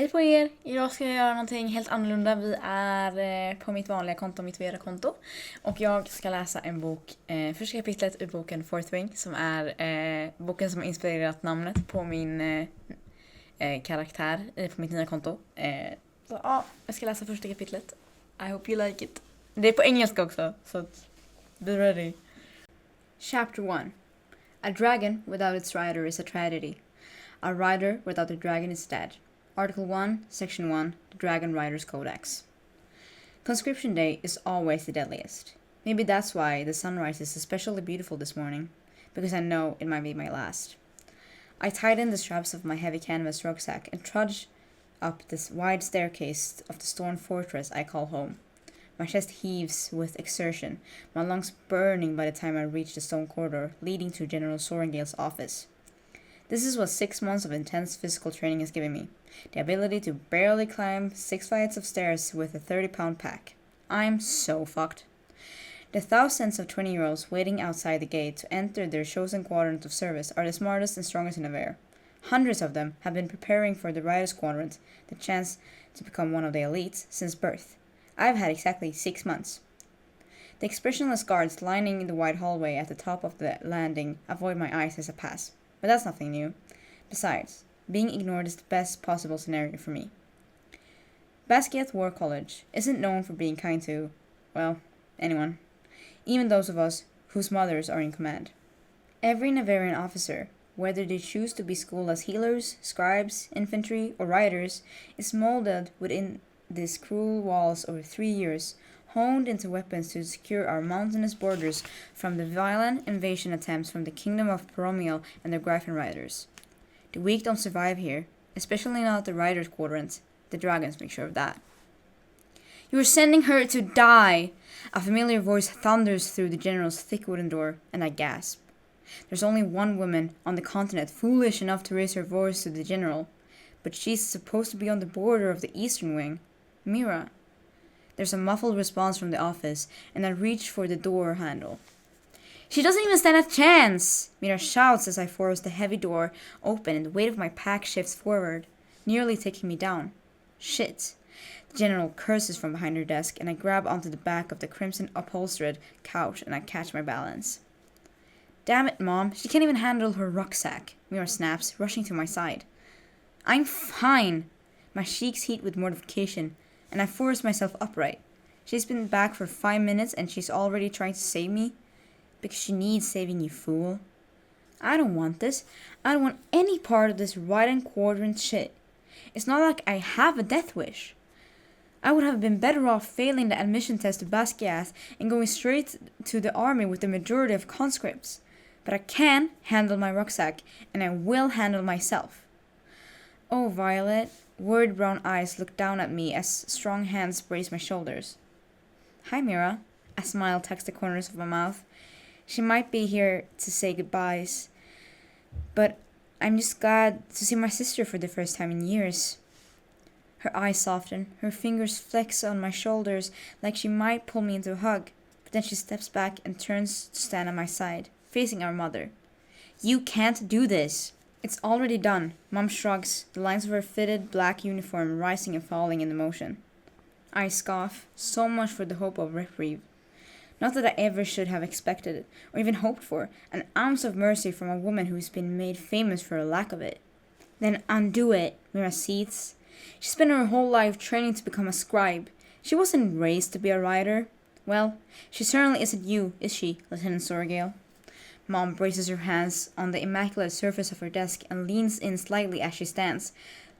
Hej på er! Idag ska jag göra någonting helt annorlunda. Vi är på mitt vanliga konto, mitt VD-konto. Och jag ska läsa en bok, första kapitlet ur boken Fourth som är boken som har inspirerat namnet på min karaktär på mitt nya konto. Så ja, jag ska läsa första kapitlet. I hope you like it. Det är på engelska också, så att, be ready. Chapter 1. A dragon without its rider is a tragedy. A rider without a dragon is dead. Article 1, Section 1, the Dragon Rider's Codex. Conscription Day is always the deadliest. Maybe that's why the sunrise is especially beautiful this morning, because I know it might be my last. I tighten the straps of my heavy canvas rucksack and trudge up this wide staircase of the stone fortress I call home. My chest heaves with exertion, my lungs burning by the time I reach the stone corridor leading to General Sorengale's office. This is what 6 months of intense physical training has given me. The ability to barely climb 6 flights of stairs with a 30-pound pack. I'm so fucked. The thousands of 20-year-olds waiting outside the gate to enter their chosen quadrant of service are the smartest and strongest in the air. Hundreds of them have been preparing for the Riders Quadrant, the chance to become one of the elites, since birth. I've had exactly 6 months. The expressionless guards lining the wide hallway at the top of the landing avoid my eyes as I pass. But that's nothing new. Besides, being ignored is the best possible scenario for me. Basquiat War College isn't known for being kind to, well, anyone. Even those of us whose mothers are in command. Every Navarian officer, whether they choose to be schooled as healers, scribes, infantry, or riders, is molded within these cruel walls over 3 years, honed into weapons to secure our mountainous borders from the violent invasion attempts from the kingdom of Poromiel and the Gryphon riders. The weak don't survive here, especially not the Riders Quadrant. The dragons make sure of that. You are sending her to die! A familiar voice thunders through the general's thick wooden door, and I gasp. There's only one woman on the continent foolish enough to raise her voice to the general, but she's supposed to be on the border of the eastern wing. Mira. There's a muffled response from the office, and I reach for the door handle. She doesn't even stand a chance! Mira shouts as I force the heavy door open and the weight of my pack shifts forward, nearly taking me down. Shit. The general curses from behind her desk, and I grab onto the back of the crimson upholstered couch and I catch my balance. Damn it, Mom, she can't even handle her rucksack, Mira snaps, rushing to my side. I'm fine! My cheeks heat with mortification, and I force myself upright. She's been back for 5 minutes and she's already trying to save me? Because she needs saving, you fool. I don't want this. I don't want any part of this Riding Quadrant shit. It's not like I have a death wish. I would have been better off failing the admission test to Basquiat and going straight to the army with the majority of conscripts. But I can handle my rucksack, and I will handle myself. Oh, Violet. Worried brown eyes look down at me as strong hands brace my shoulders. Hi, Mira. A smile tucks the corners of my mouth. She might be here to say goodbyes, but I'm just glad to see my sister for the first time in years. Her eyes soften, her fingers flex on my shoulders like she might pull me into a hug, but then she steps back and turns to stand at my side, facing our mother. You can't do this! It's already done, Mom shrugs, the lines of her fitted black uniform rising and falling in the motion. I scoff, so much for the hope of reprieve. Not that I ever should have expected it, or even hoped for, an ounce of mercy from a woman who's been made famous for a lack of it. Then undo it, Mira seethes. She spent her whole life training to become a scribe. She wasn't raised to be a writer. Well, she certainly isn't you, is she, Lieutenant Sorengale? Mom braces her hands on the immaculate surface of her desk and leans in slightly as she stands,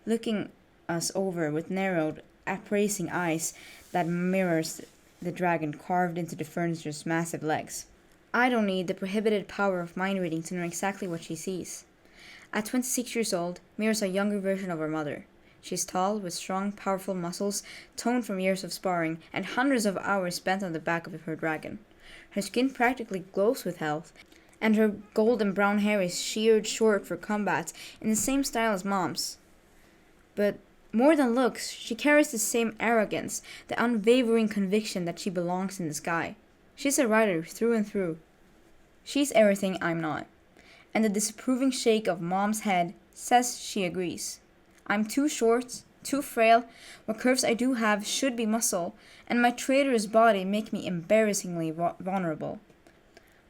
looking us over with narrowed, appraising eyes that mirrors the dragon carved into the furniture's massive legs. I don't need the prohibited power of mind reading to know exactly what she sees. At 26 years old, Mira's a younger version of her mother. She's tall, with strong, powerful muscles, toned from years of sparring, and hundreds of hours spent on the back of her dragon. Her skin practically glows with health, and her golden brown hair is sheared short for combat in the same style as Mom's. But more than looks, she carries the same arrogance, the unwavering conviction that she belongs in the sky. She's a rider through and through. She's everything I'm not. And the disapproving shake of Mom's head says she agrees. I'm too short, Too frail, what curves I do have should be muscle, and my traitorous body make me embarrassingly vulnerable.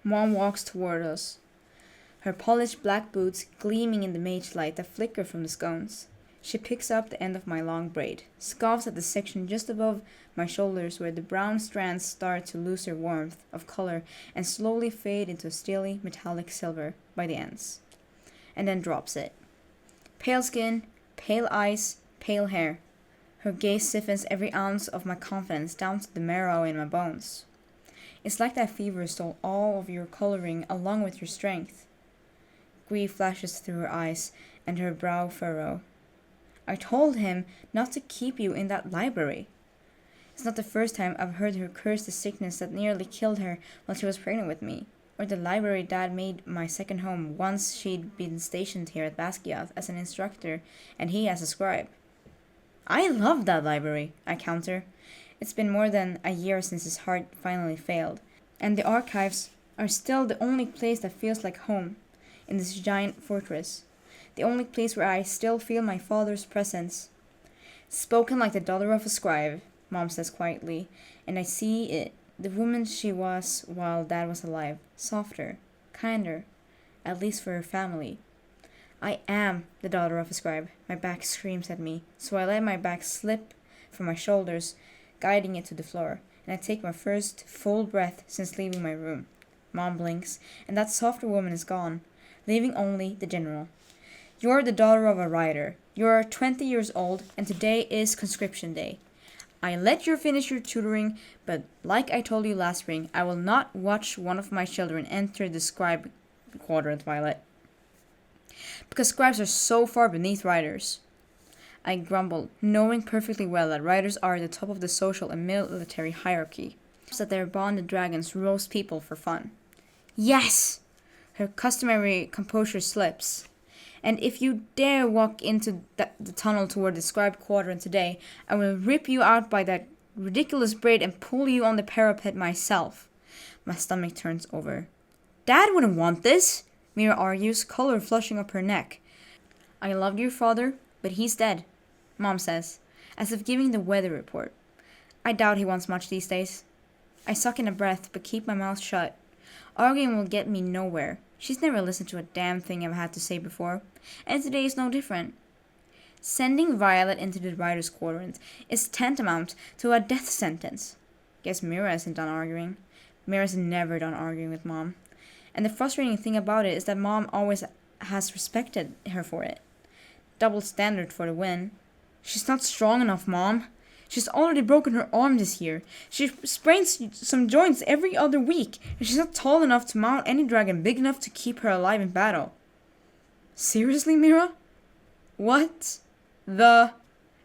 Mom walks toward us, her polished black boots gleaming in the mage light that flicker from the scones. She picks up the end of my long braid, scoffs at the section just above my shoulders where the brown strands start to lose their warmth of color and slowly fade into a steely metallic silver by the ends, and then drops it. Pale skin, pale eyes, pale hair. Her gaze siphons every ounce of my confidence down to the marrow in my bones. It's like that fever stole all of your coloring along with your strength. Grief flashes through her eyes and her brow furrow. I told him not to keep you in that library. It's not the first time I've heard her curse the sickness that nearly killed her while she was pregnant with me, or the library Dad made my second home once she'd been stationed here at Basquiat as an instructor and he as a scribe. I love that library, I counter. It's been more than a year since his heart finally failed, and the archives are still the only place that feels like home in this giant fortress. The only place where I still feel my father's presence. Spoken like the daughter of a scribe, Mom says quietly, and I see it, the woman she was while Dad was alive, softer, kinder, at least for her family. I am the daughter of a scribe, my back screams at me, so I let my back slip from my shoulders, guiding it to the floor, and I take my first full breath since leaving my room. Mom blinks, and that softer woman is gone, leaving only the general. You're the daughter of a writer. You're 20 years old, and today is conscription day. I let you finish your tutoring, but like I told you last spring, I will not watch one of my children enter the scribe quadrant, Violet. Because scribes are so far beneath writers. I grumbled, knowing perfectly well that writers are at the top of the social and military hierarchy. That their bonded dragons roast people for fun. Yes! Her customary composure slips. And if you dare walk into the tunnel toward the scribe quadrant today, I will rip you out by that ridiculous braid and pull you on the parapet myself. My stomach turns over. Dad wouldn't want this, Mira argues, color flushing up her neck. I loved your father, but he's dead, Mom says, as if giving the weather report. I doubt he wants much these days. I suck in a breath, but keep my mouth shut. Arguing will get me nowhere. She's never listened to a damn thing I've had to say before, and today is no different. Sending Violet into the writer's quadrant is tantamount to a death sentence. Guess Mira isn't done arguing. Mira's never done arguing with Mom. And the frustrating thing about it is that Mom always has respected her for it. Double standard for the win. She's not strong enough, Mom. She's already broken her arm this year. She sprains some joints every other week, and she's not tall enough to mount any dragon big enough to keep her alive in battle. Seriously, Mira? What the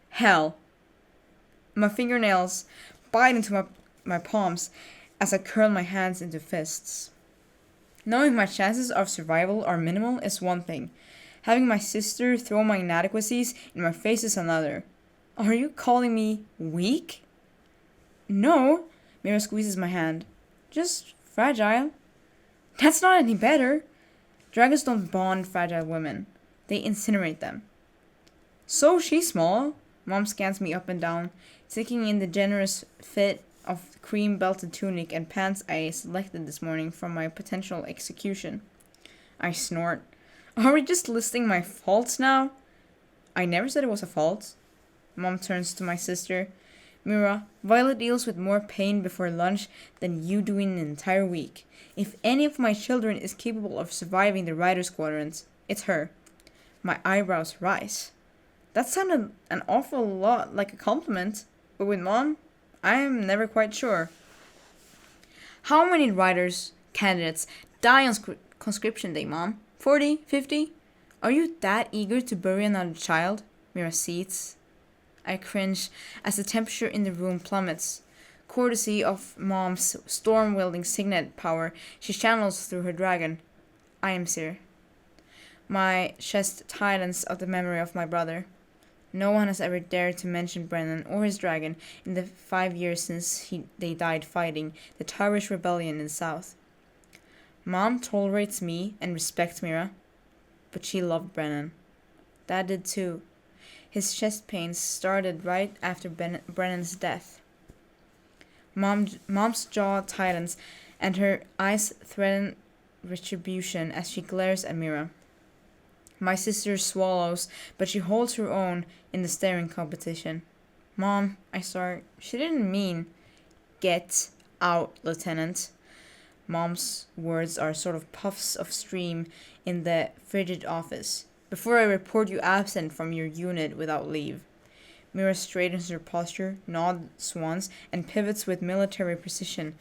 hell? My fingernails bite into my palms as I curl my hands into fists. Knowing my chances of survival are minimal is one thing. Having my sister throw my inadequacies in my face is another. Are you calling me weak? No, Mira squeezes my hand. Just fragile. That's not any better. Dragons don't bond fragile women. They incinerate them. So she's small. Mom scans me up and down, taking in the generous fit of the cream-belted tunic and pants I selected this morning from my potential execution. I snort. Are we just listing my faults now? I never said it was a fault. Mom turns to my sister. Mira, Violet deals with more pain before lunch than you do in an entire week. If any of my children is capable of surviving the writer's quadrant, it's her. My eyebrows rise. That sounded an awful lot like a compliment, but with Mom, I am never quite sure. How many writers, candidates, die on conscription day, Mom? 40? 50? Are you that eager to bury another child? Mira seethes. I cringe as the temperature in the room plummets. Courtesy of Mom's storm-wielding signet power she channels through her dragon. I am Sir. My chest tightens at the memory of my brother. No one has ever dared to mention Brennan or his dragon in the 5 years since they died fighting the Tyrrish rebellion in the south. Mom tolerates me and respects Mira, but she loved Brennan. Dad did too. His chest pains started right after Brennan's death. Mom's jaw tightens, and her eyes threaten retribution as she glares at Mira. My sister swallows, but she holds her own in the staring competition. Mom, I start. She didn't mean, get out, Lieutenant. Mom's words are sort of puffs of steam in the frigid office. Before I report you absent from your unit without leave. Mira straightens her posture, nods once, and pivots with military precision,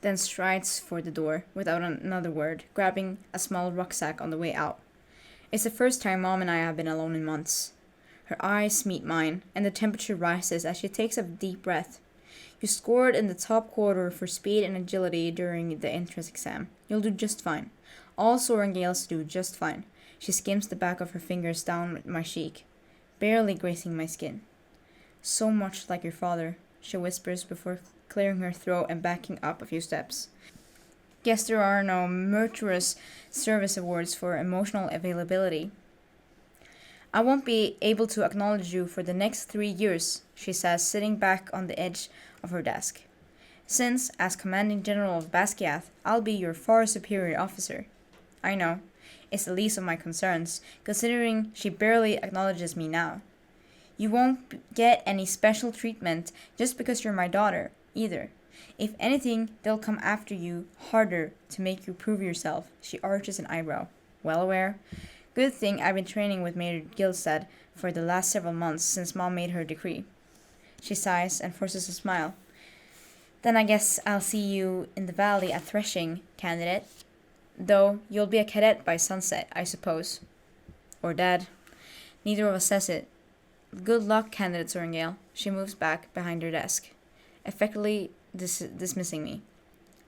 then strides for the door without another word, grabbing a small rucksack on the way out. It's the first time Mom and I have been alone in months. Her eyes meet mine, and the temperature rises as she takes a deep breath. You scored in the top quarter for speed and agility during the entrance exam. You'll do just fine. All soaring gales do just fine. She skims the back of her fingers down my cheek, barely grazing my skin. So much like your father, she whispers before clearing her throat and backing up a few steps. Guess there are no Meritorious Service Awards for emotional availability. I won't be able to acknowledge you for the next 3 years, she says, sitting back on the edge of her desk. Since, as Commanding General of Basquiat, I'll be your far superior officer. I know. It's the least of my concerns, considering she barely acknowledges me now. You won't get any special treatment just because you're my daughter, either. If anything, they'll come after you harder to make you prove yourself, she arches an eyebrow. Well aware. Good thing I've been training with Major Gilstead for the last several months since Mom made her decree. She sighs and forces a smile. Then I guess I'll see you in the valley at threshing, candidate. Though you'll be a cadet by sunset, I suppose. Or dead. Neither of us says it. Good luck, candidate Sorengale. She moves back behind her desk, effectively dismissing me.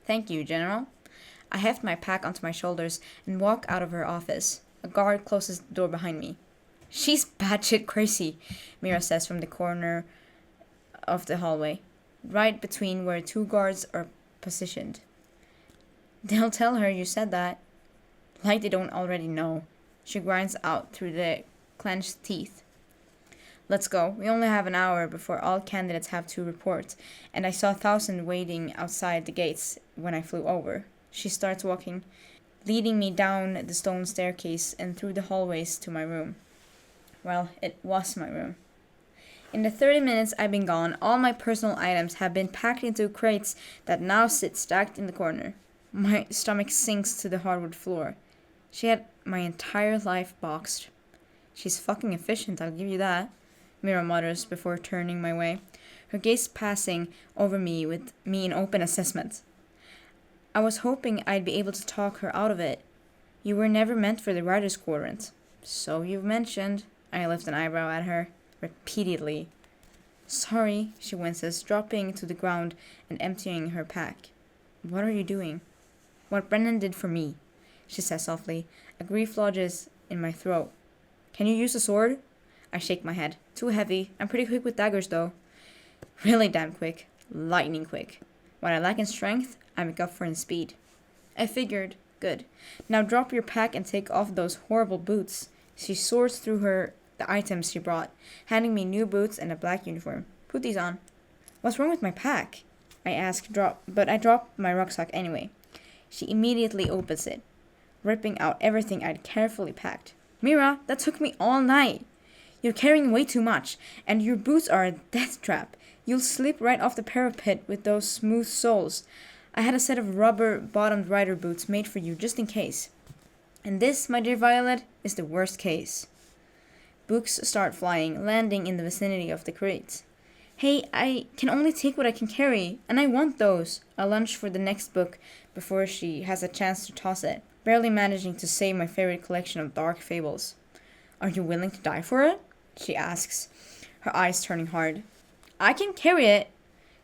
Thank you, General. I heft my pack onto my shoulders and walk out of her office. A guard closes the door behind me. She's batshit crazy, Mira says from the corner of the hallway, right between where 2 guards are positioned. They'll tell her you said that. Like they don't already know. She grinds out through the clenched teeth. Let's go. We only have an hour before all candidates have to report, and I saw 1,000 waiting outside the gates when I flew over. She starts walking, leading me down the stone staircase and through the hallways to my room. Well, it was my room. In the 30 minutes I've been gone, all my personal items have been packed into crates that now sit stacked in the corner. My stomach sinks to the hardwood floor. She had my entire life boxed. She's fucking efficient, I'll give you that, Mira mutters before turning my way, her gaze passing over me with me in open assessment. I was hoping I'd be able to talk her out of it. You were never meant for the writer's quadrant. So you've mentioned. I lift an eyebrow at her, repeatedly. Sorry, she winces, dropping to the ground and emptying her pack. What are you doing? What Brennan did for me, she says softly. A grief lodges in my throat. Can you use a sword? I shake my head. Too heavy. I'm pretty quick with daggers, though. Really damn quick. Lightning quick. What I lack in strength, I make up for in speed. I figured. Good. Now drop your pack and take off those horrible boots. She sorts through the items she brought, handing me new boots and a black uniform. Put these on. What's wrong with my pack? I ask, but I drop my rucksack anyway. She immediately opens it, ripping out everything I'd carefully packed. Mira, that took me all night. You're carrying way too much, and your boots are a death trap. You'll slip right off the parapet with those smooth soles. I had a set of rubber-bottomed rider boots made for you just in case. And this, my dear Violet, is the worst case. Books start flying, landing in the vicinity of the crates. Hey, I can only take what I can carry, and I want those. I lunge for the next book before she has a chance to toss it, barely managing to save my favorite collection of dark fables. Are you willing to die for it? She asks, her eyes turning hard. I can carry it.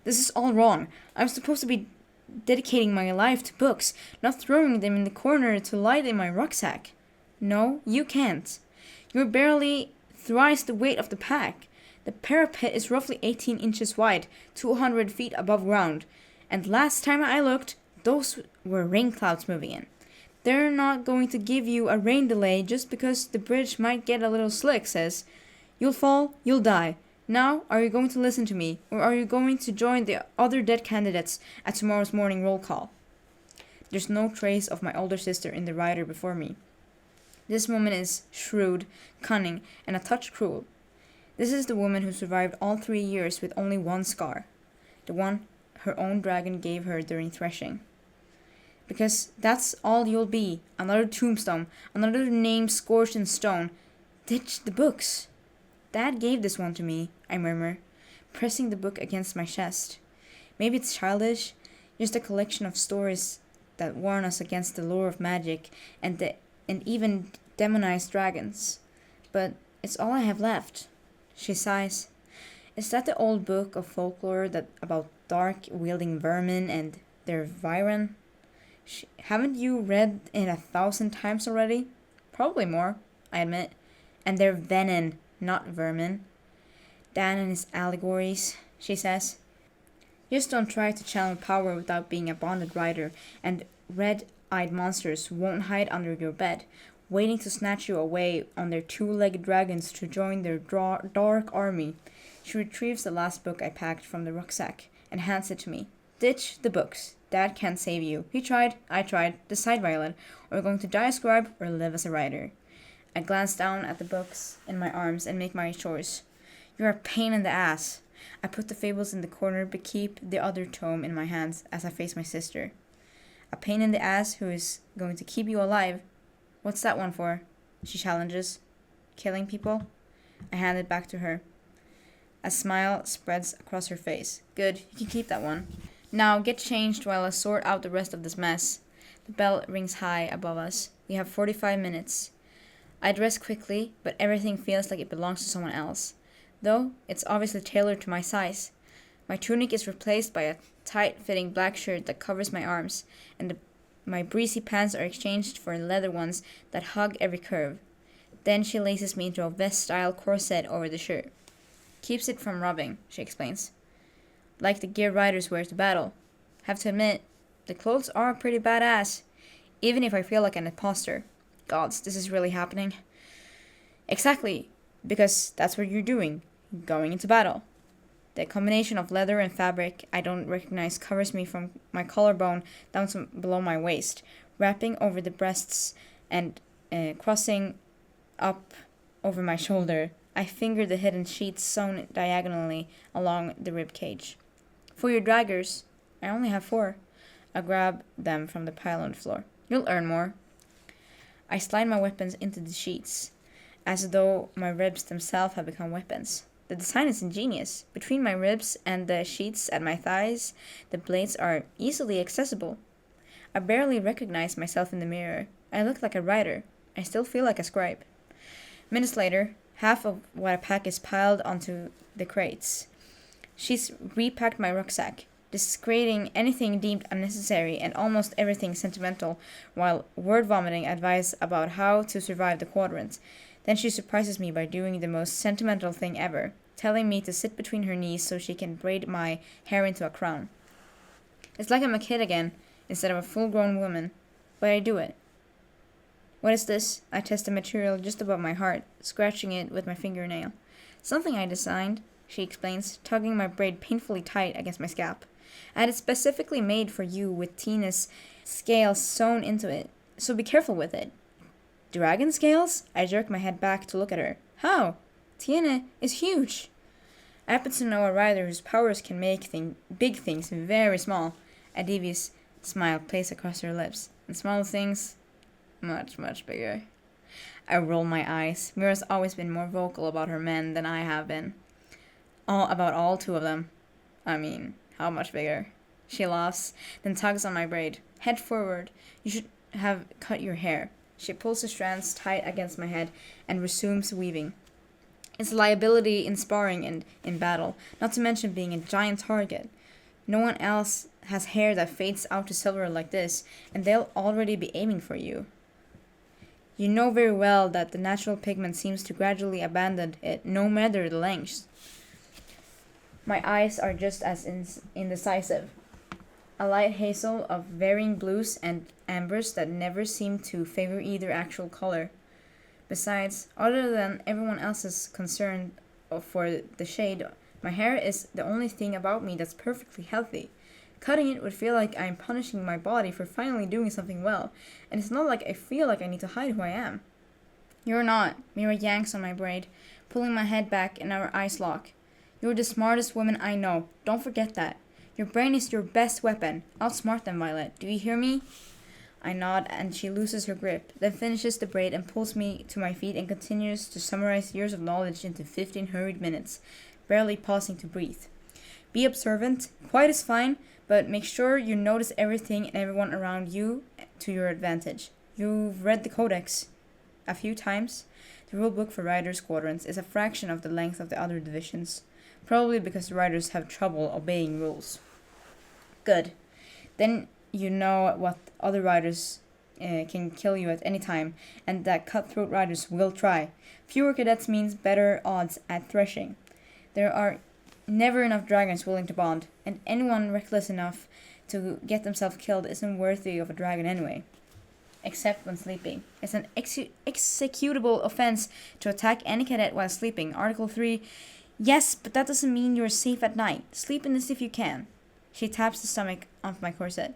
This is all wrong. I'm supposed to be dedicating my life to books, not throwing them in the corner to lie in my rucksack. No, you can't. You're barely thrice the weight of the pack. The parapet is roughly 18 inches wide, 200 feet above ground, and last time I looked, those were rain clouds moving in. They're not going to give you a rain delay just because the bridge might get a little slick, says. You'll fall, you'll die. Now, are you going to listen to me, or are you going to join the other dead candidates at tomorrow's morning roll call? There's no trace of my older sister in the rider before me. This woman is shrewd, cunning, and a touch cruel. This is the woman who survived all 3 years with only one scar, the one her own dragon gave her during threshing. Because that's all you'll be, another tombstone, another name scorched in stone. Ditch the books. Dad gave this one to me, I murmur, pressing the book against my chest. Maybe it's childish, just a collection of stories that warn us against the lure of magic and even demonized dragons. But it's all I have left. She sighs. Is that the old book of folklore about dark-wielding vermin and their viren? Haven't you read it 1,000 times already? Probably more, I admit. And they're venom, not vermin. Dan and his allegories, she says. Just don't try to channel power without being a bonded rider, and red-eyed monsters won't hide under your bed, waiting to snatch you away on their 2-legged dragons to join their dark army. She retrieves the last book I packed from the rucksack and hands it to me. Ditch the books. Dad can't save you. He tried, I tried. Decide, Violet. Are you going to die a scribe or live as a writer? I glance down at the books in my arms and make my choice. You're a pain in the ass. I put the fables in the corner but keep the other tome in my hands as I face my sister. A pain in the ass who is going to keep you alive. What's that one for? She challenges. Killing people? I hand it back to her. A smile spreads across her face. Good, you can keep that one. Now get changed while I sort out the rest of this mess. The bell rings high above us. We have 45 minutes. I dress quickly, but everything feels like it belongs to someone else. Though it's obviously tailored to my size. My tunic is replaced by a tight-fitting black shirt that covers my arms, and my breezy pants are exchanged for leather ones that hug every curve. Then she laces me into a vest-style corset over the shirt. Keeps it from rubbing, she explains. Like the gear riders wear to battle. Have to admit, the clothes are pretty badass, even if I feel like an imposter. Gods, this is really happening. Exactly, because that's what you're doing, going into battle. The combination of leather and fabric I don't recognize covers me from my collarbone down to below my waist, wrapping over the breasts and crossing up over my shoulder. I finger the hidden sheets sewn diagonally along the rib cage. For your daggers, I only have 4. I grab them from the pile on the floor. You'll earn more. I slide my weapons into the sheets, as though my ribs themselves have become weapons. The design is ingenious. Between my ribs and the sheets at my thighs, the blades are easily accessible. I barely recognize myself in the mirror. I look like a writer. I still feel like a scribe. Minutes later, half of what I pack is piled onto the crates. She's repacked my rucksack, discarding anything deemed unnecessary and almost everything sentimental, while word vomiting advice about how to survive the quadrant. Then she surprises me by doing the most sentimental thing ever, telling me to sit between her knees so she can braid my hair into a crown. It's like I'm a kid again, instead of a full-grown woman, but I do it. What is this? I test the material just above my heart, scratching it with my fingernail. Something I designed, she explains, tugging my braid painfully tight against my scalp. I had it specifically made for you with Tina's scales sewn into it, so be careful with it. Dragon scales? I jerk my head back to look at her. How? Tina is huge. I happen to know a rider whose powers can make big things very small. A devious smile plays across her lips, and small things much, much bigger. I roll my eyes. Mira's always been more vocal about her men than I have been. About all 2 of them. I mean, how much bigger? She laughs, then tugs on my braid. Head forward. You should have cut your hair. She pulls the strands tight against my head and resumes weaving. It's a liability in sparring and in battle, not to mention being a giant target. No one else has hair that fades out to silver like this, and they'll already be aiming for you. You know very well that the natural pigment seems to gradually abandon it, no matter the lengths. My eyes are just as indecisive. A light hazel of varying blues and ambers that never seem to favor either actual color. Besides, other than everyone else's concern for the shade, my hair is the only thing about me that's perfectly healthy. Cutting it would feel like I'm punishing my body for finally doing something well, and it's not like I feel like I need to hide who I am. You're not. Mira yanks on my braid, pulling my head back, and our eyes lock. You're the smartest woman I know. Don't forget that. Your brain is your best weapon. Outsmart them, Violet. Do you hear me? I nod, and she looses her grip, then finishes the braid and pulls me to my feet and continues to summarize years of knowledge into 15 hurried minutes, barely pausing to breathe. Be observant. Quiet is fine, but make sure you notice everything and everyone around you to your advantage. You've read the Codex a few times. The rulebook for Riders' Squadrons is a fraction of the length of the other divisions, probably because the riders have trouble obeying rules. Good. Then you know what other riders can kill you at any time, and that cutthroat riders will try. Fewer cadets means better odds at threshing. There are never enough dragons willing to bond, and anyone reckless enough to get themselves killed isn't worthy of a dragon anyway. Except when sleeping. It's an executable offense to attack any cadet while sleeping. Article 3. Yes, but that doesn't mean you're safe at night. Sleep in this if you can. She taps the stomach off my corset.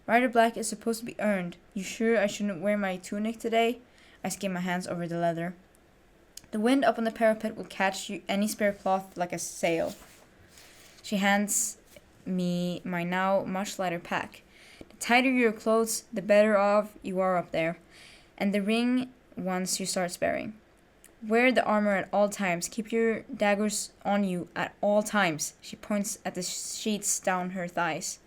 Rider Black is supposed to be earned. You sure I shouldn't wear my tunic today? I skim my hands over the leather. The wind up on the parapet will catch any spare cloth like a sail. She hands me my now much lighter pack. The tighter your clothes, the better off you are up there. And the ring once you start sparing. Wear the armor at all times. Keep your daggers on you at all times. She points at the sheets down her thighs.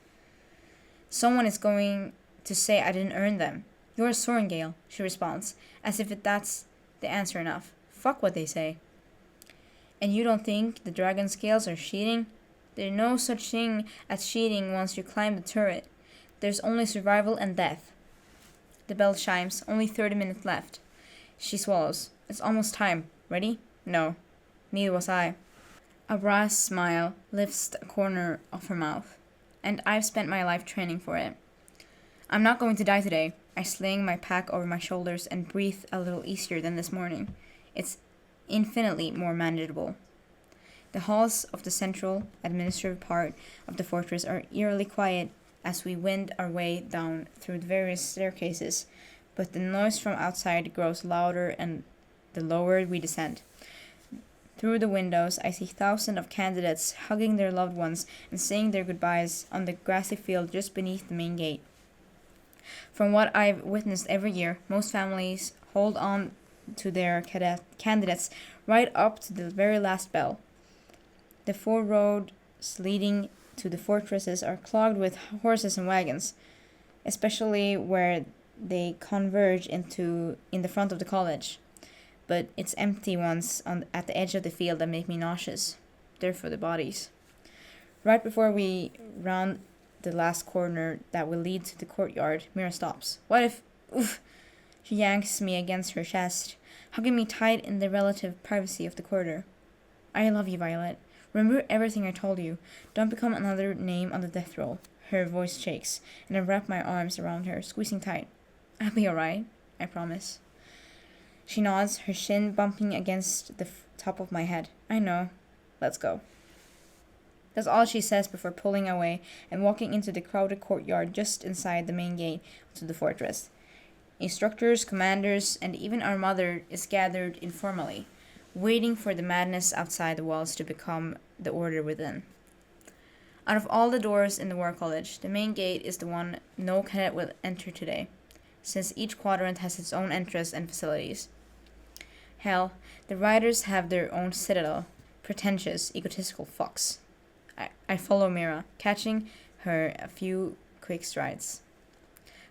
Someone is going to say I didn't earn them. You're a Sorengale, she responds, as if that's the answer enough. Fuck what they say. And you don't think the dragon scales are cheating? There's no such thing as cheating once you climb the turret. There's only survival and death. The bell chimes. Only 30 minutes left. She swallows. It's almost time. Ready? No. Neither was I. A brass smile lifts the corner of her mouth, and I've spent my life training for it. I'm not going to die today. I sling my pack over my shoulders and breathe a little easier than this morning. It's infinitely more manageable. The halls of the central, administrative part of the fortress are eerily quiet as we wind our way down through the various staircases, but the noise from outside grows louder and the lower we descend. Through the windows, I see thousands of candidates hugging their loved ones and saying their goodbyes on the grassy field just beneath the main gate. From what I've witnessed every year, most families hold on to their candidates right up to the very last bell. The 4 roads leading to the fortresses are clogged with horses and wagons, especially where they converge in the front of the college. But it's empty ones at the edge of the field that make me nauseous. They're for the bodies. Right before we round the last corner that will lead to the courtyard, Mira stops. What if... Oof! She yanks me against her chest, hugging me tight in the relative privacy of the corridor. I love you, Violet. Remember everything I told you. Don't become another name on the death roll. Her voice shakes, and I wrap my arms around her, squeezing tight. I'll be alright, I promise. She nods, her chin bumping against the top of my head. I know. Let's go. That's all she says before pulling away and walking into the crowded courtyard just inside the main gate to the fortress. Instructors, commanders, and even our mother is gathered informally, waiting for the madness outside the walls to become the order within. Out of all the doors in the War College, the main gate is the one no cadet will enter today, since each quadrant has its own entrance and facilities. Hell, the riders have their own citadel, pretentious, egotistical fucks. I follow Mira, catching her a few quick strides.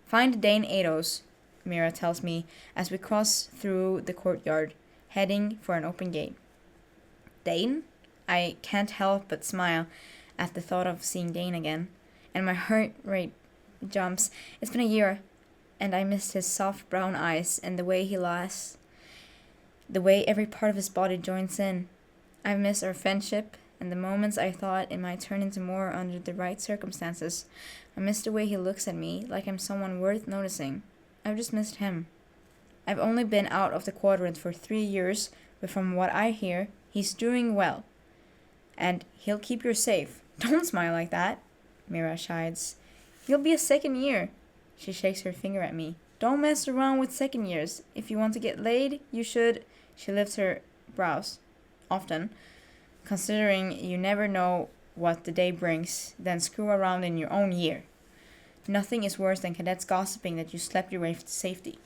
Find Dane Ados, Mira tells me as we cross through the courtyard, heading for an open gate. Dane? I can't help but smile at the thought of seeing Dane again, and my heart rate jumps. It's been a year, and I missed his soft brown eyes and the way he laughs, the way every part of his body joins in. I've missed our friendship and the moments I thought it might turn into more under the right circumstances. I missed the way he looks at me, like I'm someone worth noticing. I've just missed him. I've only been out of the quadrant for 3 years, but from what I hear, he's doing well. And he'll keep you safe. Don't smile like that, Mira chides. He'll be a second year. She shakes her finger at me. Don't mess around with second years. If you want to get laid, you should. She lifts her brows. Often. Considering you never know what the day brings, then screw around in your own year. Nothing is worse than cadets gossiping that you slept your way to safety.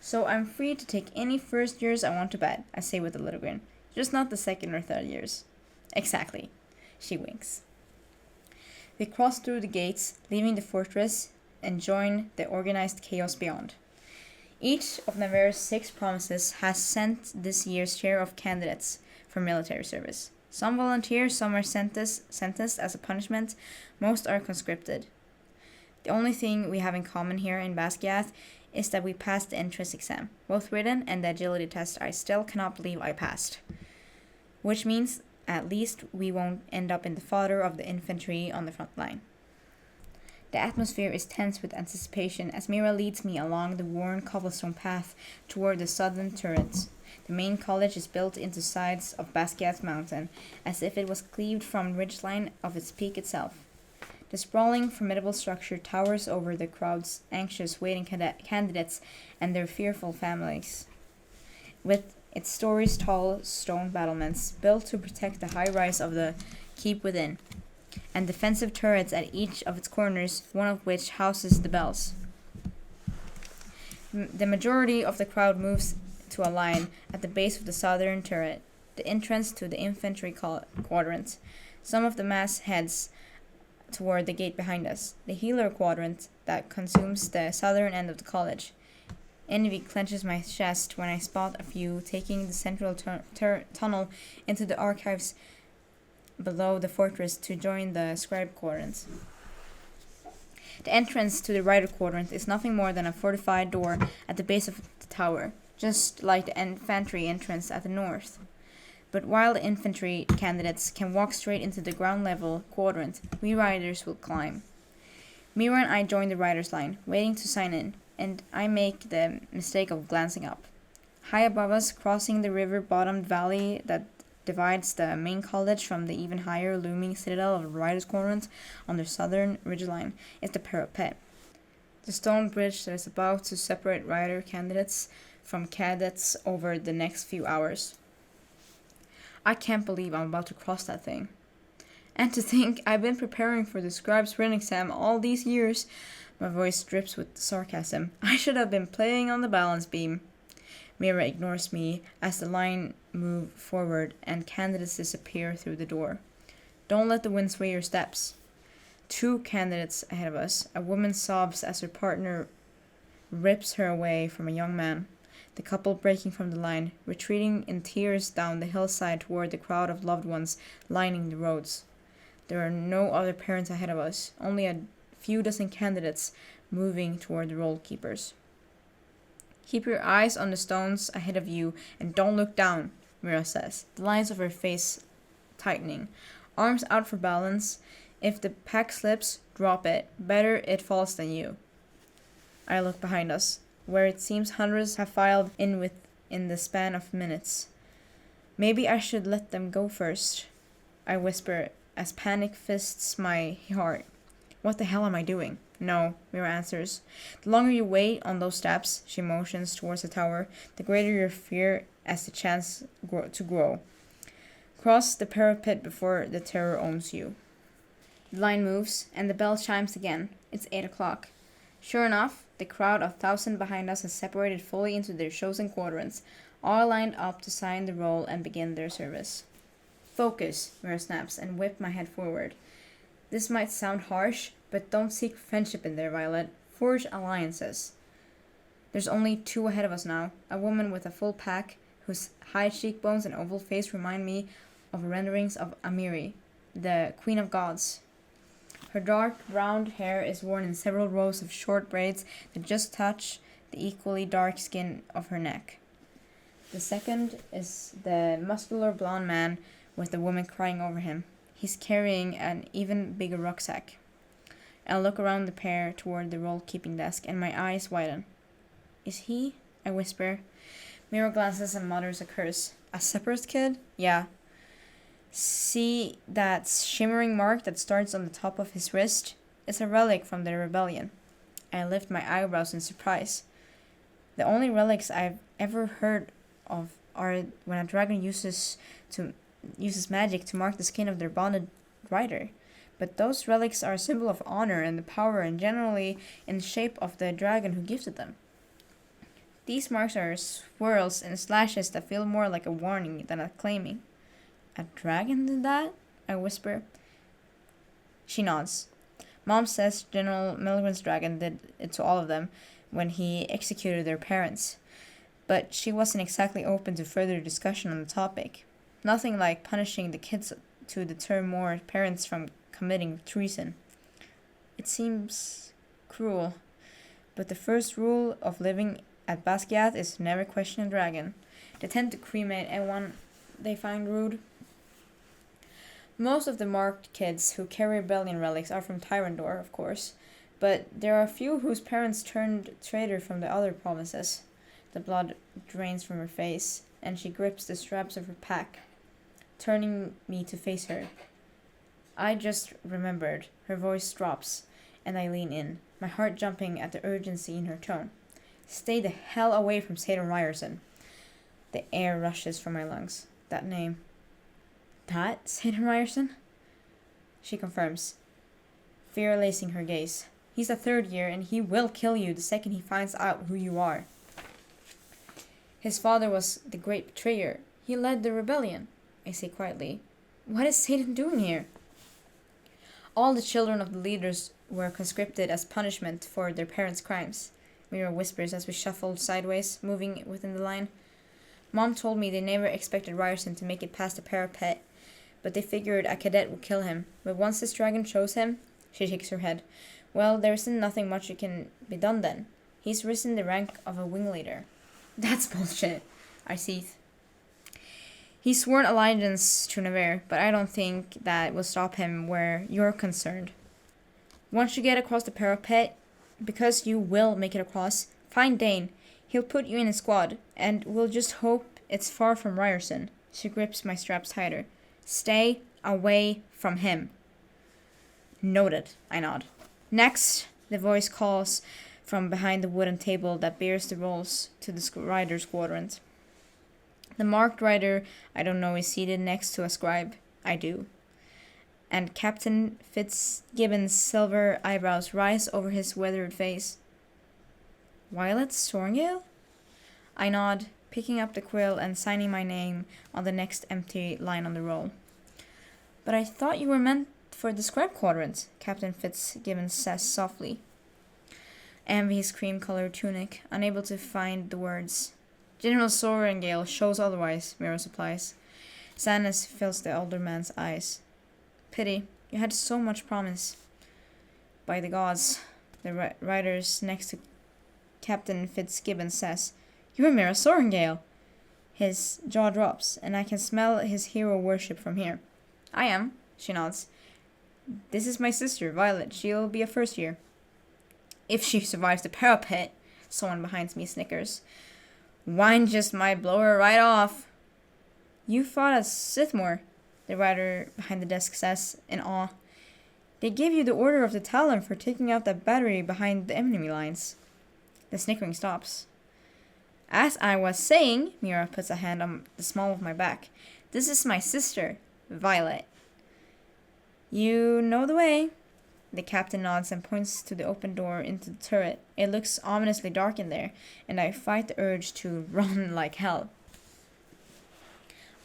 So I'm free to take any first years I want to bed, I say with a little grin. Just not the second or third years. Exactly. She winks. We cross through the gates, leaving the fortress, and join the organized chaos beyond. Each of Navarre's 6 provinces has sent this year's share of candidates for military service. Some volunteer, some are sentenced as a punishment, most are conscripted. The only thing we have in common here in Basquiat is that we passed the entrance exam, both written and the agility test I still cannot believe I passed. Which means at least we won't end up in the fodder of the infantry on the front line. The atmosphere is tense with anticipation as Mira leads me along the worn cobblestone path toward the southern turrets. The main college is built into sides of Basquiat's mountain, as if it was cleaved from the ridgeline of its peak itself. The sprawling, formidable structure towers over the crowd's anxious waiting candidates and their fearful families. With its stories-tall stone battlements built to protect the high rise of the keep within, and defensive turrets at each of its corners, one of which houses the bells. The majority of the crowd moves to a line at the base of the southern turret, the entrance to the infantry quadrant. Some of the mass heads toward the gate behind us, the healer quadrant that consumes the southern end of the college. Envy clenches my chest when I spot a few taking the central tunnel into the archives below the fortress to join the scribe quadrant. The entrance to the rider quadrant is nothing more than a fortified door at the base of the tower, just like the infantry entrance at the north. But while the infantry candidates can walk straight into the ground level quadrant, we riders will climb. Mira and I join the riders line, waiting to sign in, and I make the mistake of glancing up. High above us, crossing the river-bottomed valley that divides the main college from the even higher looming citadel of Riders Quadrant on the southern ridgeline, is the parapet, the stone bridge that is about to separate rider candidates from cadets over the next few hours. I can't believe I'm about to cross that thing. And to think I've been preparing for the scribe's written exam all these years. My voice drips with sarcasm. I should have been playing on the balance beam. Mira ignores me as the line moves forward and candidates disappear through the door. Don't let the wind sway your steps. 2 candidates ahead of us. A woman sobs as her partner rips her away from a young man. The couple breaking from the line, retreating in tears down the hillside toward the crowd of loved ones lining the roads. There are no other parents ahead of us, only a few dozen candidates moving toward the roll keepers. Keep your eyes on the stones ahead of you and don't look down, Mira says, the lines of her face tightening. Arms out for balance. If the pack slips, drop it. Better it falls than you. I look behind us, where it seems hundreds have filed in within the span of minutes. Maybe I should let them go first, I whisper as panic fists my heart. What the hell am I doing? No, Mira answers. The longer you wait on those steps, she motions towards the tower, the greater your fear as the chance to grow. Cross the parapet before the terror owns you. The line moves, and the bell chimes again. It's 8 o'clock. Sure enough, the crowd of 1,000 behind us has separated fully into their chosen quadrants, all lined up to sign the roll and begin their service. Focus, Mira snaps, and whip my head forward. This might sound harsh, but don't seek friendship in there, Violet. Forge alliances. There's only 2 ahead of us now. A woman with a full pack, whose high cheekbones and oval face remind me of renderings of Amiri, the Queen of Gods. Her dark brown hair is worn in several rows of short braids that just touch the equally dark skin of her neck. The second is the muscular blonde man with the woman crying over him. He's carrying an even bigger rucksack. I look around the pair toward the roll-keeping desk, and my eyes widen. Is he I whisper. Mira glances and mutters a curse. A separatist kid? Yeah. See that shimmering mark that starts on the top of his wrist? It's a relic from the rebellion. I lift my eyebrows in surprise. The only relics I've ever heard of are when a dragon uses magic to mark the skin of their bonded rider. But those relics are a symbol of honor and the power, and generally in the shape of the dragon who gifted them. These marks are swirls and slashes that feel more like a warning than a claiming. A dragon did that? I whisper. She nods. Mom says General Milgren's dragon did it to all of them when he executed their parents. But she wasn't exactly open to further discussion on the topic. Nothing like punishing the kids to deter more parents from committing treason. It seems cruel, but the first rule of living at Basquiat is to never question a dragon. They tend to cremate anyone they find rude. Most of the marked kids who carry rebellion relics are from Tyrandor, of course, but there are a few whose parents turned traitor from the other provinces. The blood drains from her face, and she grips the straps of her pack, turning me to face her. I just remembered. Her voice drops, and I lean in, my heart jumping at the urgency in her tone. Stay the hell away from Satan Ryerson. The air rushes from my lungs. That name. That Satan Ryerson? She confirms, fear lacing her gaze. He's a third year, and he will kill you the second he finds out who you are. His father was the great betrayer. He led the rebellion, I say quietly. What is Satan doing here? All the children of the leaders were conscripted as punishment for their parents' crimes, Mira whispers as we shuffle sideways, moving within the line. Mom told me they never expected Ryerson to make it past the parapet, but they figured a cadet would kill him. But once this dragon chose him, she shakes her head. Well, there isn't nothing much that can be done then. He's risen the rank of a wing leader. That's bullshit, I seethe. He's sworn allegiance to Nevers, but I don't think that will stop him where you're concerned. Once you get across the parapet, because you will make it across, find Dane. He'll put you in a squad, and we'll just hope it's far from Ryerson. She grips my straps tighter. Stay away from him. Noted, I nod. Next, the voice calls from behind the wooden table that bears the rolls to the rider's quadrant. The marked rider I don't know is seated next to a scribe. I do. And Captain Fitzgibbon's silver eyebrows rise over his weathered face. Violet Sorngale? I nod, picking up the quill and signing my name on the next empty line on the roll. But I thought you were meant for the scribe quadrant, Captain Fitzgibbon says softly. Envy's cream-colored tunic, unable to find the words. General Sorengale shows otherwise, Mira supplies. Sadness fills the older man's eyes. Pity, you had so much promise. By the gods, the riders next to Captain Fitzgibbon says, You're Mira Sorengale. His jaw drops, and I can smell his hero worship from here. I am, she nods. This is my sister, Violet. She'll be a first year. If she survives the parapet, someone behind me snickers. Wine just might blow her right off. You fought at Sithmore, the rider behind the desk says, in awe. They gave you the Order of the Talon for taking out that battery behind the enemy lines. The snickering stops. As I was saying, Mira puts a hand on the small of my back. This is my sister, Violet. You know the way. The captain nods and points to the open door into the turret. It looks ominously dark in there, and I fight the urge to run like hell.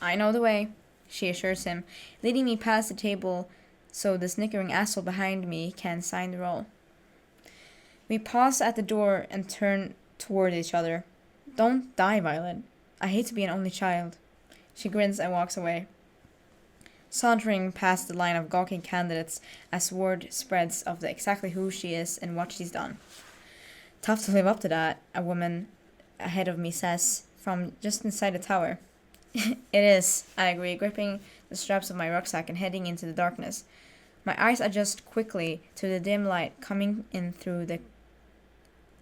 I know the way, she assures him, leading me past the table so the snickering asshole behind me can sign the roll. We pause at the door and turn toward each other. Don't die, Violet. I hate to be an only child. She grins and walks away. Sauntering past the line of gawking candidates as word spreads of exactly who she is and what she's done. Tough to live up to that, a woman ahead of me says, from just inside the tower. It is, I agree, gripping the straps of my rucksack and heading into the darkness. My eyes adjust quickly to the dim light coming in through the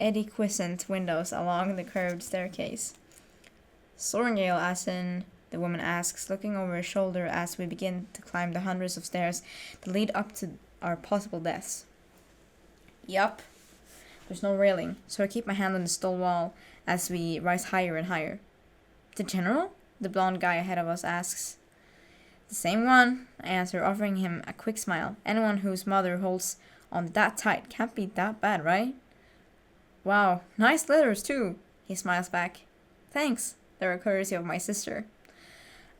eddy-quiescent windows along the curved staircase. Sorengale, as in, the woman asks, looking over her shoulder as we begin to climb the hundreds of stairs that lead up to our possible deaths. Yup. There's no railing, so I keep my hand on the stone wall as we rise higher and higher. The general? The blonde guy ahead of us asks. The same one, I answer, offering him a quick smile. Anyone whose mother holds on that tight can't be that bad, right? Wow, nice letters too, he smiles back. Thanks, they're a courtesy of my sister.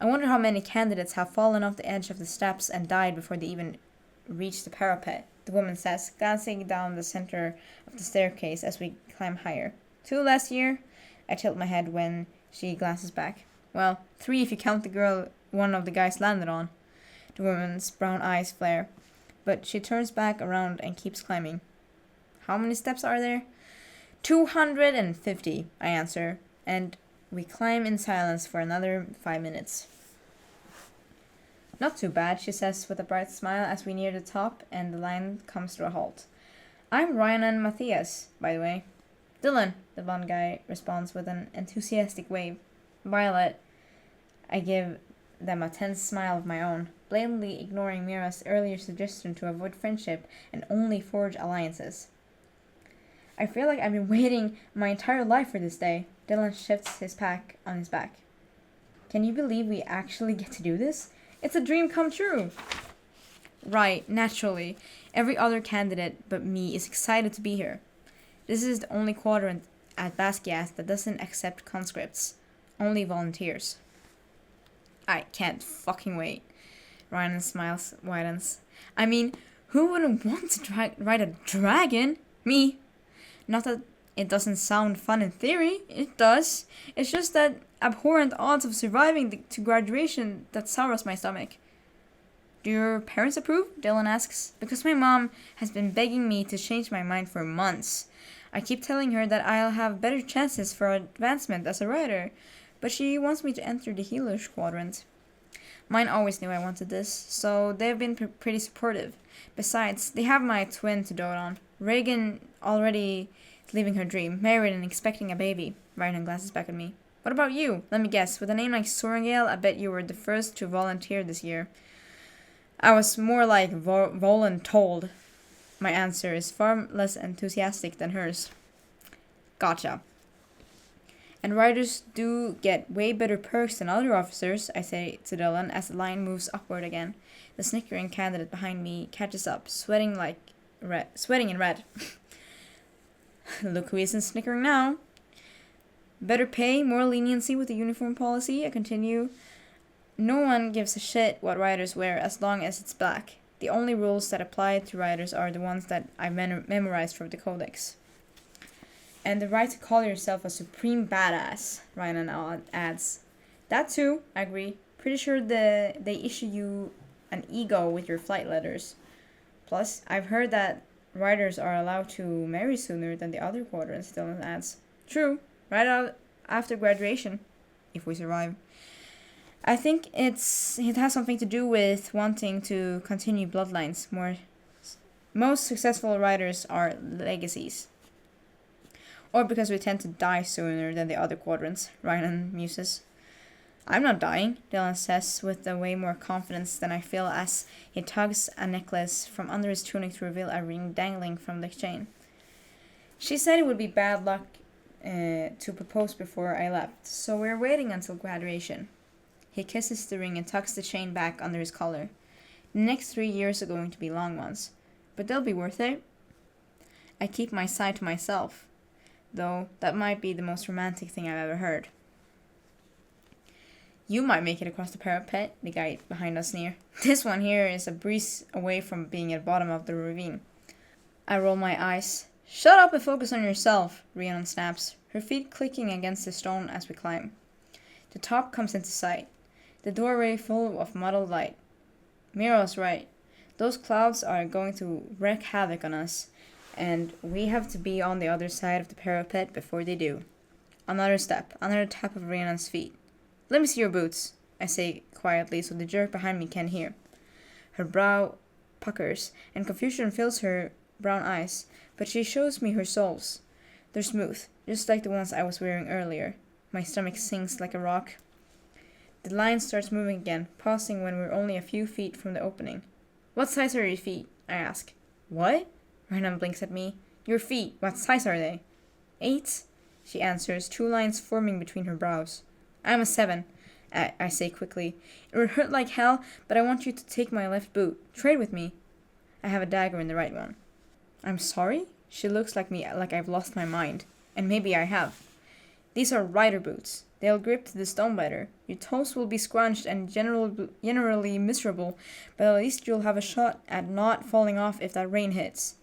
I wonder how many candidates have fallen off the edge of the steps and died before they even reached the parapet, the woman says, glancing down the center of the staircase as we climb higher. 2 last year? I tilt my head when she glances back. Well, 3 if you count the girl one of the guys landed on. The woman's brown eyes flare, but she turns back around and keeps climbing. How many steps are there? 250, I answer, and we climb in silence for another 5 minutes. Not too bad, she says with a bright smile as we near the top and the line comes to a halt. I'm Ryan and Matthias, by the way. Dylan, the blonde guy responds with an enthusiastic wave. Violet, I give them a tense smile of my own, blatantly ignoring Mira's earlier suggestion to avoid friendship and only forge alliances. I feel like I've been waiting my entire life for this day. Dylan shifts his pack on his back. Can you believe we actually get to do this? It's a dream come true. Right, naturally. Every other candidate but me is excited to be here. This is the only quadrant at Basquiat that doesn't accept conscripts. Only volunteers. I can't fucking wait. Ryan's smiles widens. I mean, who wouldn't want to ride a dragon? Me. Not that it doesn't sound fun in theory. It does. It's just that abhorrent odds of surviving to graduation that sours my stomach. Do your parents approve? Dylan asks. Because my mom has been begging me to change my mind for months. I keep telling her that I'll have better chances for advancement as a writer, but she wants me to enter the healer's quadrant. Mine always knew I wanted this, so they've been pretty supportive. Besides, they have my twin to dote on. Reagan already living her dream, married and expecting a baby. Ryan glances back at me. What about you? Let me guess, with a name like Sorengale, I bet you were the first to volunteer this year. I was more like voluntold. My answer is far less enthusiastic than hers. Gotcha. And writers do get way better perks than other officers, I say to Dylan as the line moves upward again. The snickering candidate behind me catches up, sweating in red. Look who isn't snickering now. Better pay, more leniency with the uniform policy, I continue. No one gives a shit what writers wear as long as it's black. The only rules that apply to writers are the ones that I memorized from the codex. And the right to call yourself a supreme badass, Ryan adds. That too, I agree. Pretty sure they issue you an ego with your flight letters. Plus, I've heard that writers are allowed to marry sooner than the other quadrants, Dylan adds. True, right out after graduation, if we survive. I think it has something to do with wanting to continue bloodlines more. Most successful writers are legacies. Or because we tend to die sooner than the other quadrants, Ryan muses. I'm not dying, Dylan says with a way more confidence than I feel as he tugs a necklace from under his tunic to reveal a ring dangling from the chain. She said it would be bad luck to propose before I left, so we're waiting until graduation. He kisses the ring and tucks the chain back under his collar. The next 3 years are going to be long ones, but they'll be worth it. I keep my sigh to myself, though that might be the most romantic thing I've ever heard. You might make it across the parapet, the guy behind us sneer. This one here is a breeze away from being at the bottom of the ravine. I roll my eyes. Shut up and focus on yourself, Rhiannon snaps, her feet clicking against the stone as we climb. The top comes into sight, the doorway full of muddled light. Mira's right. Those clouds are going to wreak havoc on us, and we have to be on the other side of the parapet before they do. Another step, another tap of Rhiannon's feet. Let me see your boots, I say quietly so the jerk behind me can hear. Her brow puckers, and confusion fills her brown eyes, but she shows me her soles. They're smooth, just like the ones I was wearing earlier. My stomach sinks like a rock. The line starts moving again, pausing when we're only a few feet from the opening. What size are your feet? I ask. What? Rhiannon blinks at me. Your feet, what size are they? 8, she answers, 2 lines forming between her brows. I'm a 7, I say quickly. It would hurt like hell, but I want you to take my left boot. Trade with me. I have a dagger in the right one. I'm sorry? She looks like me like I've lost my mind. And maybe I have. These are rider boots. They'll grip to the stone better. Your toes will be scrunched and generally miserable, but at least you'll have a shot at not falling off if that rain hits.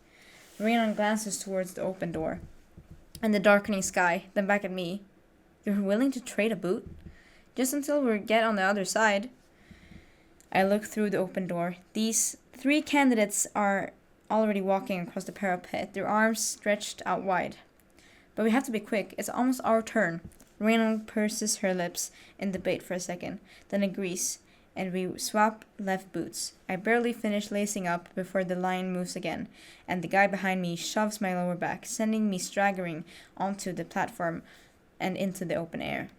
Rhiannon glances towards the open door and the darkening sky, then back at me. You're willing to trade a boot? Just until we get on the other side. I look through the open door. These 3 candidates are already walking across the parapet, their arms stretched out wide. But we have to be quick. It's almost our turn. Rhiannon purses her lips in debate for a second, then agrees, and we swap left boots. I barely finish lacing up before the line moves again, and the guy behind me shoves my lower back, sending me staggering onto the platform and into the open air.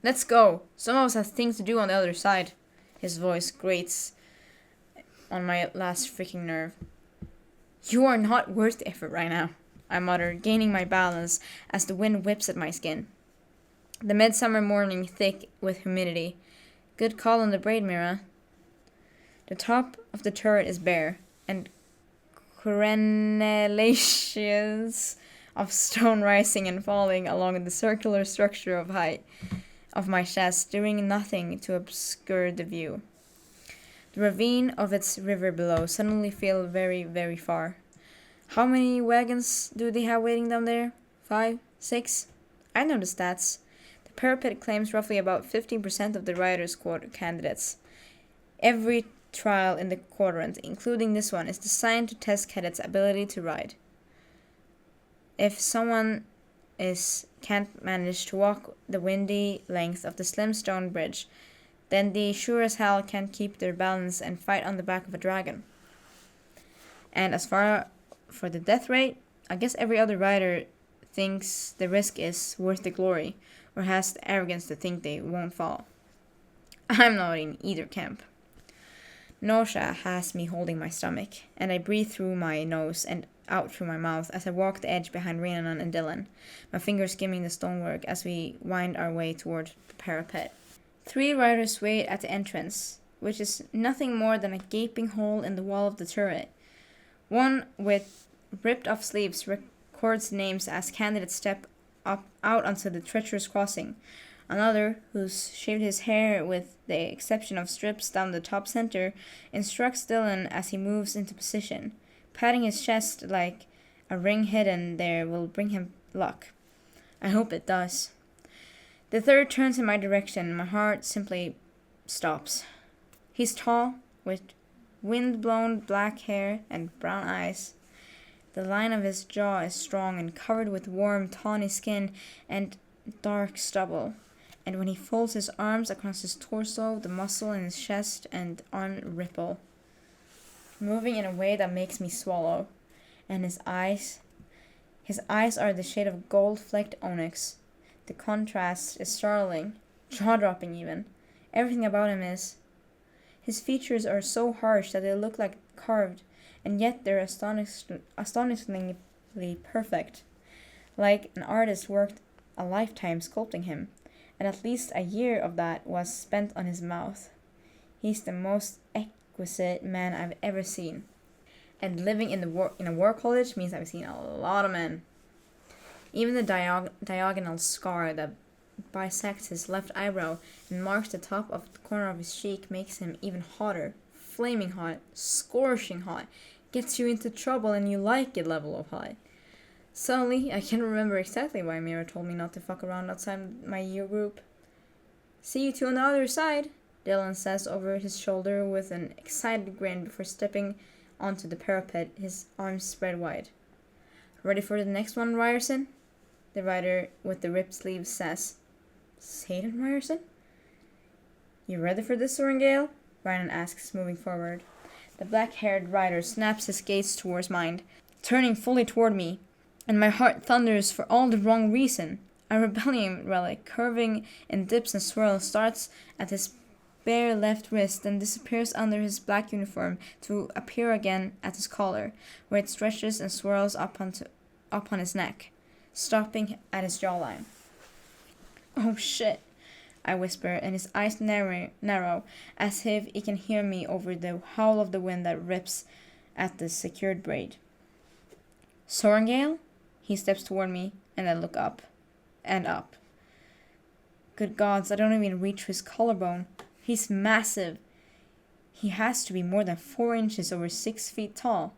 Let's go. Some of us have things to do on the other side. His voice grates on my last freaking nerve. You are not worth the effort right now, I mutter, gaining my balance as the wind whips at my skin. The midsummer morning thick with humidity. Good call on the braid, Mira. The top of the turret is bare, and crenellations of stone rising and falling along the circular structure of height of my chest, doing nothing to obscure the view. The ravine of its river below suddenly feel very, very far. How many wagons do they have waiting down there? 5? 6? I know the stats. The parapet claims roughly about 15% of the riders' candidates. Every trial in the quadrant, including this one, is designed to test cadets' ability to ride. If someone can't manage to walk the windy length of the slim stone bridge, then they sure as hell can't keep their balance and fight on the back of a dragon. And as for the death rate, I guess every other rider thinks the risk is worth the glory, or has the arrogance to think they won't fall. I'm not in either camp. Nausea has me holding my stomach, and I breathe through my nose and out through my mouth as I walk the edge behind Rhiannon and Dylan, my fingers skimming the stonework as we wind our way toward the parapet. 3 riders wait at the entrance, which is nothing more than a gaping hole in the wall of the turret. One with ripped-off sleeves records names as candidates step up out onto the treacherous crossing. Another, who's shaved his hair with the exception of strips down the top center, instructs Dylan as he moves into position. Patting his chest like a ring hidden there will bring him luck. I hope it does. The third turns in my direction. My heart simply stops. He's tall, with wind-blown black hair and brown eyes. The line of his jaw is strong and covered with warm, tawny skin and dark stubble. And when he folds his arms across his torso, the muscle in his chest and arm ripple, moving in a way that makes me swallow. And his eyes are the shade of gold-flecked onyx. The contrast is startling, jaw-dropping even. Everything about him is. His features are so harsh that they look like carved, and yet they're astonishingly perfect. Like an artist worked a lifetime sculpting him, and at least a year of that was spent on his mouth. He's the most exquisite man I've ever seen. And living in a war college means I've seen a lot of men. Even the diagonal scar that bisects his left eyebrow and marks the top of the corner of his cheek makes him even hotter. Flaming hot, scorching hot, gets you into trouble and you like it level of hot. Suddenly, I can't remember exactly why Mira told me not to fuck around outside my year group. See you two on the other side, Dylan says over his shoulder with an excited grin before stepping onto the parapet, his arms spread wide. Ready for the next one, Ryerson? The rider with the ripped sleeves says. Satan Ryerson? You ready for this, Sorengale? Rhiannon asks, moving forward. The black-haired rider snaps his gaze towards mine, turning fully toward me. And my heart thunders for all the wrong reason. A rebellion relic, curving in dips and swirls, starts at his bare left wrist and disappears under his black uniform to appear again at his collar, where it stretches and swirls up on his neck, stopping at his jawline. "Oh shit," I whisper, and his eyes narrow, as if he can hear me over the howl of the wind that rips at the secured braid. "Sorengale?" He steps toward me, and I look up. And up. Good gods, I don't even reach his collarbone. He's massive. He has to be more than 4 inches over 6 feet tall.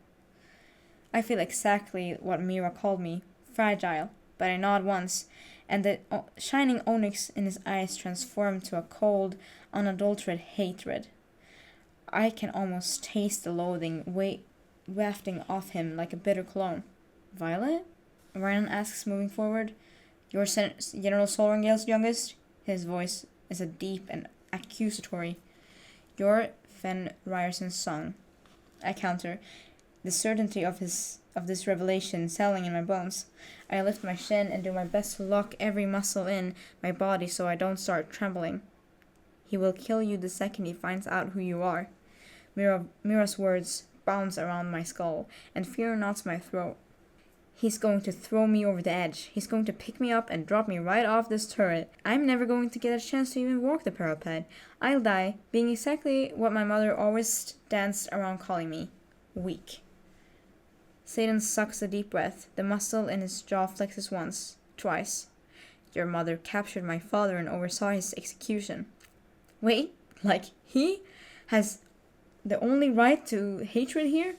I feel exactly what Mira called me, fragile, but I nod once, and the shining onyx in his eyes transform to a cold, unadulterated hatred. I can almost taste the loathing wafting off him like a bitter cologne. "Violet?" Ryan asks, moving forward. "You're General Sorengale's youngest?" His voice is a deep and accusatory. "You're Fen Ryerson's son," I counter, the certainty of this revelation settling in my bones. I lift my chin and do my best to lock every muscle in my body so I don't start trembling. "He will kill you the second he finds out who you are." Mira's words bounce around my skull, and fear knots my throat. "He's going to throw me over the edge. He's going to pick me up and drop me right off this turret. I'm never going to get a chance to even walk the parapet. I'll die, being exactly what my mother always danced around calling me. Weak." Satan sucks a deep breath. The muscle in his jaw flexes once, twice. "Your mother captured my father and oversaw his execution." Wait, like he has the only right to hatred here?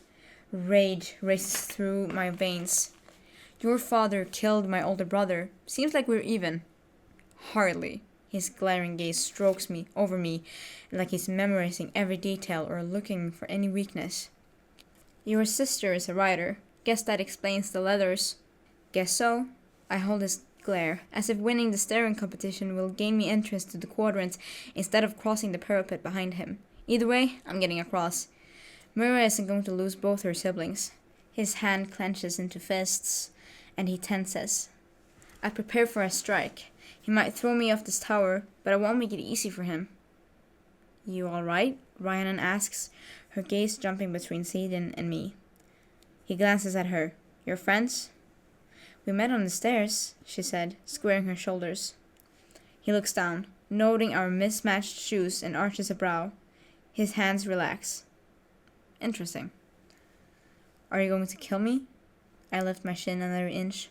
Rage races through my veins. "Your father killed my older brother. Seems like we're even." "Hardly." His glaring gaze strokes over me, like he's memorizing every detail or looking for any weakness. "Your sister is a writer. Guess that explains the letters." "Guess so." I hold his glare, as if winning the staring competition will gain me entrance to the quadrant instead of crossing the parapet behind him. Either way, I'm getting across. Mira isn't going to lose both her siblings. His hand clenches into fists, and he tenses. I prepare for a strike. He might throw me off this tower, but I won't make it easy for him. "You all right?" Rhiannon asks, her gaze jumping between Satan and me. He glances at her. "Your friends?" "We met on the stairs," she said, squaring her shoulders. He looks down, noting our mismatched shoes, and arches a brow. His hands relax. "Interesting." "Are you going to kill me?" I lift my chin another inch.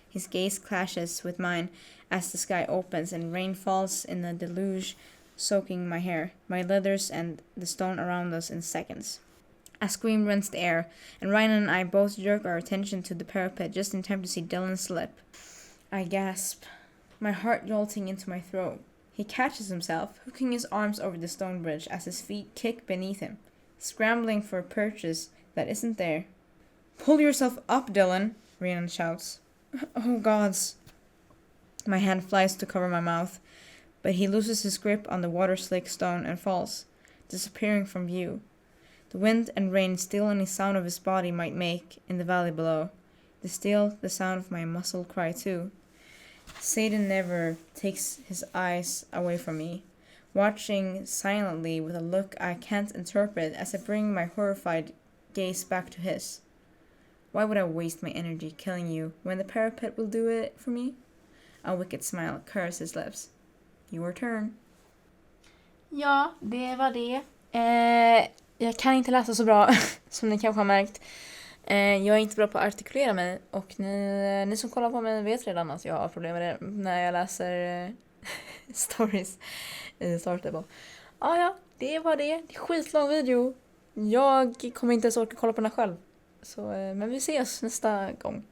His gaze clashes with mine as the sky opens and rain falls in a deluge, soaking my hair, my leathers, and the stone around us in seconds. A scream rends the air, and Ryan and I both jerk our attention to the parapet just in time to see Dylan slip. I gasp, my heart jolting into my throat. He catches himself, hooking his arms over the stone bridge as his feet kick beneath him, scrambling for a purchase that isn't there. "Pull yourself up, Dylan," Rhiannon shouts. "Oh gods." My hand flies to cover my mouth, but he loses his grip on the water-slick stone and falls, disappearing from view. The wind and rain still any sound of his body might make in the valley below. The sound of my muzzled cry too. Satan never takes his eyes away from me, watching silently with a look I can't interpret as I bring my horrified gaze back to his. Why would I waste my energy killing you when the parapet will do it for me? A wicked smile curves his lips. Your turn. Ja, det var det. Jag kan inte läsa så bra, som ni kanske har märkt. Jag är inte bra på att artikulera mig, och ni som kollar på mig vet redan att jag har problem med det när jag läser stories i Startable. Ja, det var det. Det är skitlång video. Jag kommer inte ens orka kolla på den själv. Så, men vi ses nästa gång.